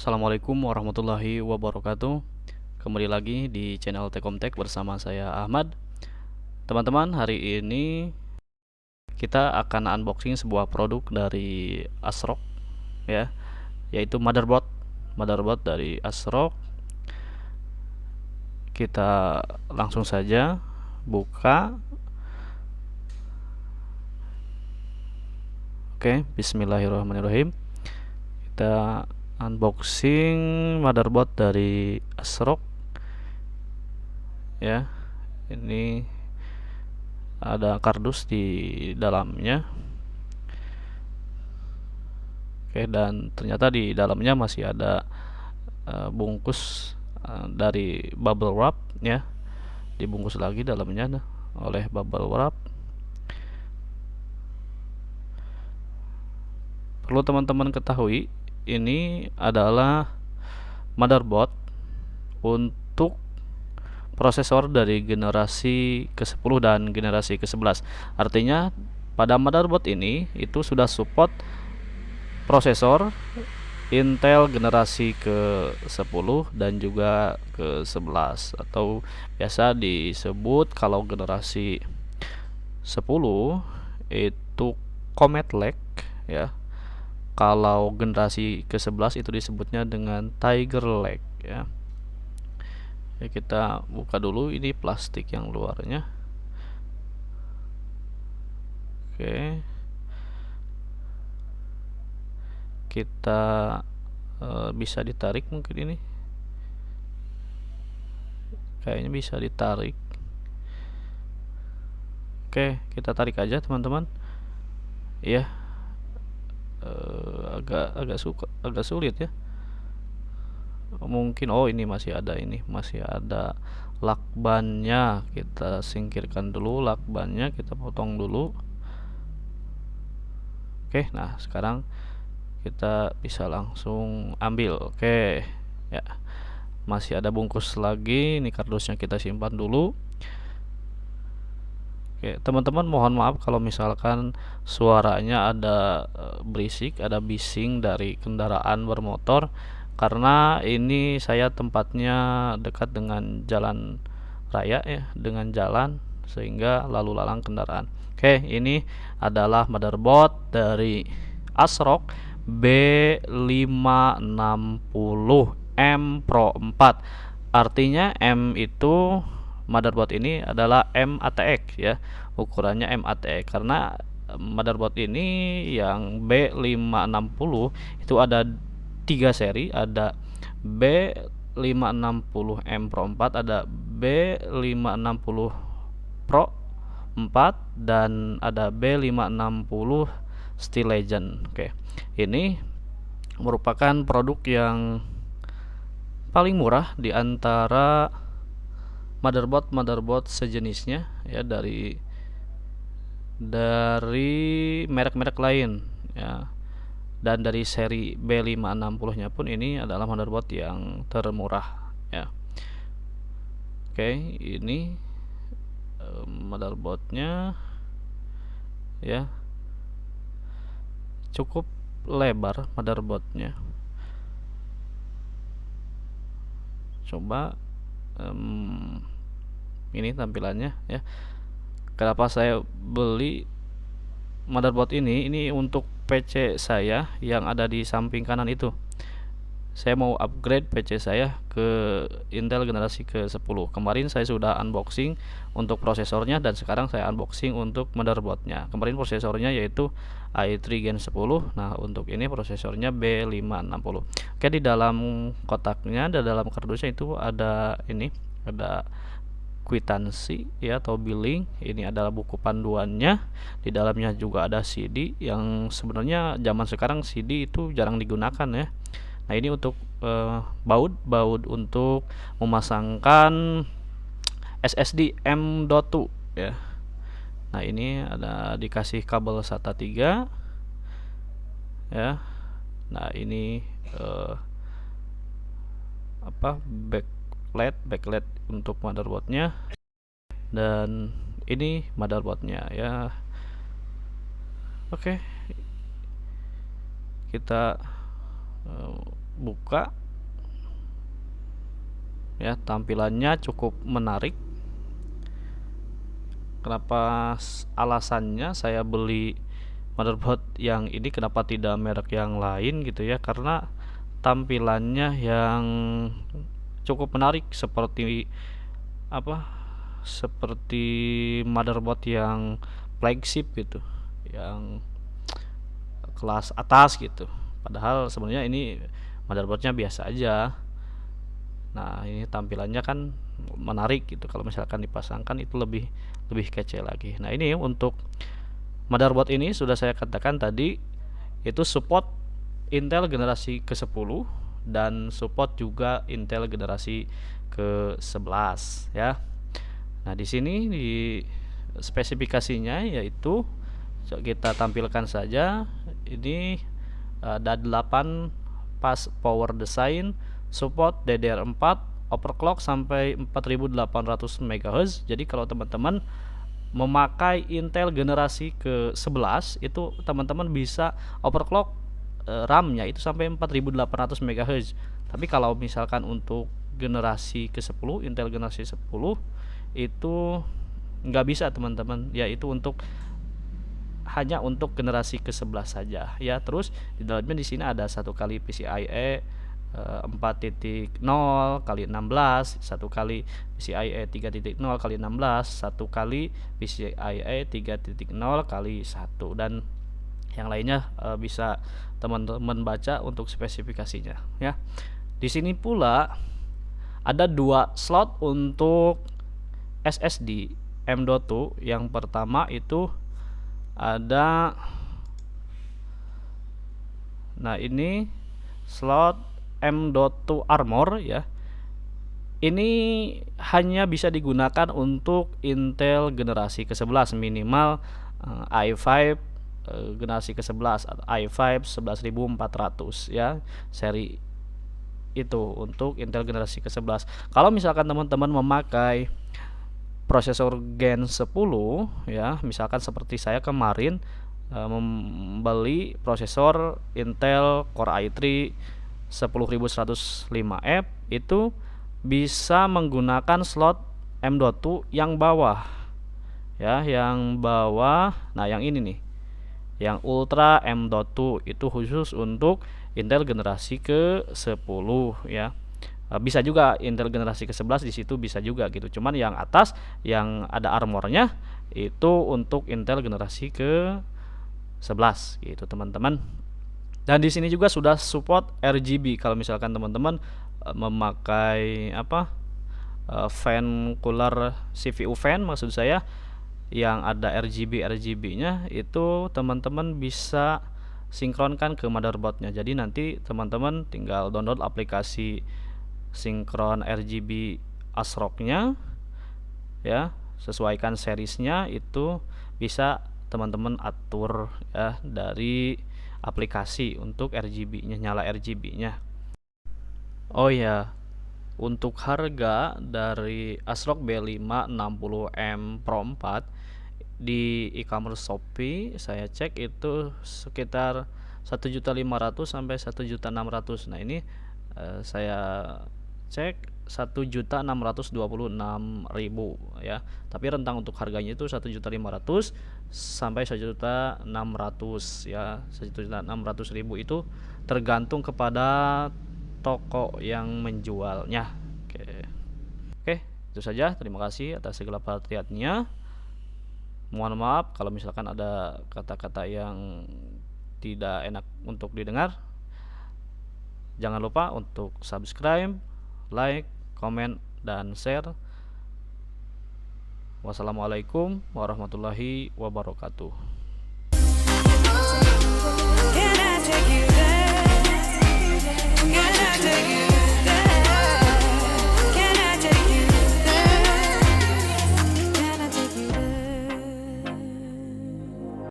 Assalamualaikum warahmatullahi wabarakatuh. Kembali lagi di channel Tekomtek bersama saya Ahmad. Teman-teman, hari ini kita akan unboxing sebuah produk dari ASRock ya, yaitu motherboard dari ASRock. Kita langsung saja buka. Oke, bismillahirrahmanirrahim. Kita unboxing motherboard dari ASRock ya. Ini ada kardus di dalamnya. Oke, dan ternyata di dalamnya masih ada bungkus dari bubble wrap ya. Dibungkus lagi dalamnya oleh bubble wrap. Perlu teman-teman ketahui, ini adalah motherboard untuk prosesor dari generasi ke-10 dan generasi ke-11. Artinya pada motherboard ini itu sudah support prosesor Intel generasi ke-10 dan juga ke-11, atau biasa disebut kalau generasi 10 itu Comet Lake ya. Kalau generasi ke-11 itu disebutnya dengan Tiger Lake ya. Ya, kita buka dulu ini plastik yang luarnya. Oke. Kita bisa ditarik mungkin ini. Kayaknya bisa ditarik. Oke, kita tarik aja teman-teman. Ya, agak sulit ya. Mungkin ini masih ada lakbannya. Kita singkirkan dulu lakbannya, kita potong dulu. Oke, nah sekarang kita bisa langsung ambil. Oke ya, masih ada bungkus lagi. Ini kardusnya kita simpan dulu. Oke teman-teman, mohon maaf kalau misalkan suaranya ada berisik, ada bising dari kendaraan bermotor, karena ini saya tempatnya dekat dengan jalan raya ya, dengan jalan, sehingga lalu lalang kendaraan. Oke, ini adalah motherboard dari ASRock B560M Pro 4. Artinya M itu, motherboard ini adalah MATX ya, ukurannya MATX, karena motherboard ini yang B560 itu ada 3 seri, ada B560M Pro 4, ada B560 Pro 4, dan ada B560 Steel Legend. Oke, ini merupakan produk yang paling murah di antara motherboard sejenisnya ya, dari merek-merek lain ya. Dan dari seri B560 nya pun ini adalah motherboard yang termurah ya. Oke, ini motherboardnya ya, cukup lebar motherboardnya. Coba ini tampilannya ya. Kenapa saya beli motherboard ini untuk PC saya yang ada di samping kanan itu. Saya mau upgrade PC saya ke Intel generasi ke-10. Kemarin saya sudah unboxing untuk prosesornya, dan sekarang saya unboxing untuk motherboardnya. Kemarin prosesornya yaitu i3 Gen 10. Nah, untuk ini prosesornya B560. Oke, di dalam kotaknya, di dalam kardusnya itu ada kwitansi ya, atau billing. Ini adalah buku panduannya. Di dalamnya juga ada CD, yang sebenarnya zaman sekarang CD itu jarang digunakan ya. Nah, ini untuk baut untuk memasangkan SSD M.2 ya. Nah, ini ada dikasih kabel SATA 3 ya. Nah, ini backlight untuk motherboardnya, dan ini motherboardnya ya. Oke, kita buka ya, tampilannya cukup menarik. Kenapa alasannya saya beli motherboard yang ini, kenapa tidak merek yang lain gitu ya, karena tampilannya yang cukup menarik, seperti apa, seperti motherboard yang flagship gitu, yang kelas atas gitu, padahal sebenarnya ini motherboardnya biasa aja. Nah, ini tampilannya kan menarik gitu, kalau misalkan dipasangkan itu lebih lebih kece lagi. Nah, ini untuk motherboard ini sudah saya katakan tadi, itu support Intel generasi ke-10 dan support juga Intel generasi ke-11 ya. Nah, di sini di spesifikasinya yaitu kita tampilkan saja. Ini ada 8 pas power design, support DDR4, overclock sampai 4800 MHz. Jadi kalau teman-teman memakai Intel generasi ke-11 itu teman-teman bisa overclock RAM-nya itu sampai 4800 MHz. Tapi kalau misalkan untuk generasi ke-10, Intel generasi 10 itu nggak bisa teman-teman, yaitu hanya untuk generasi ke-11 saja ya. Terus di dalamnya di sini ada satu kali PCIe 4.0 kali 16, satu kali PCIe 3.0 kali 16, satu kali PCIe 3.0 kali 1, dan yang lainnya bisa teman-teman baca untuk spesifikasinya ya. Di sini pula ada 2 slot untuk SSD M.2. Yang pertama itu ada, nah ini slot M.2 Armor ya. Ini hanya bisa digunakan untuk Intel generasi ke-11 minimal i5 generasi ke-11 atau i5 11400 ya, seri itu untuk Intel generasi ke-11. Kalau misalkan teman-teman memakai prosesor Gen 10 ya, misalkan seperti saya kemarin membeli prosesor Intel Core i3 10105F, itu bisa menggunakan slot M.2 yang bawah ya, yang bawah. Nah, yang ini nih, yang Ultra M.2 itu khusus untuk Intel generasi ke-10 ya. Bisa juga Intel generasi ke-11 di situ bisa juga gitu. Cuman yang atas yang ada armornya itu untuk Intel generasi ke-11 gitu, teman-teman. Dan di sini juga sudah support RGB. Kalau misalkan teman-teman memakai fan cooler, CPU fan maksud saya, yang ada RGB-nya itu teman-teman bisa sinkronkan ke motherboardnya. Jadi nanti teman-teman tinggal download aplikasi sinkron RGB ASRock-nya ya, sesuaikan seriesnya, itu bisa teman-teman atur ya dari aplikasi untuk RGB-nya, nyala RGB-nya. Oh ya, untuk harga dari ASRock B560M Pro 4 di e-commerce Shopee saya cek itu sekitar 1.500.000 sampai 1.600.000. Nah, ini saya cek 1.626.000 ya, tapi rentang untuk harganya itu 1.500.000 sampai 1.600.000 ya. 1.600.000 itu tergantung kepada toko yang menjualnya. Oke, itu saja. Terima kasih atas segala perhatiannya. Mohon maaf kalau misalkan ada kata-kata yang tidak enak untuk didengar. Jangan lupa untuk subscribe, like, komen, dan share. Wassalamualaikum warahmatullahi wabarakatuh.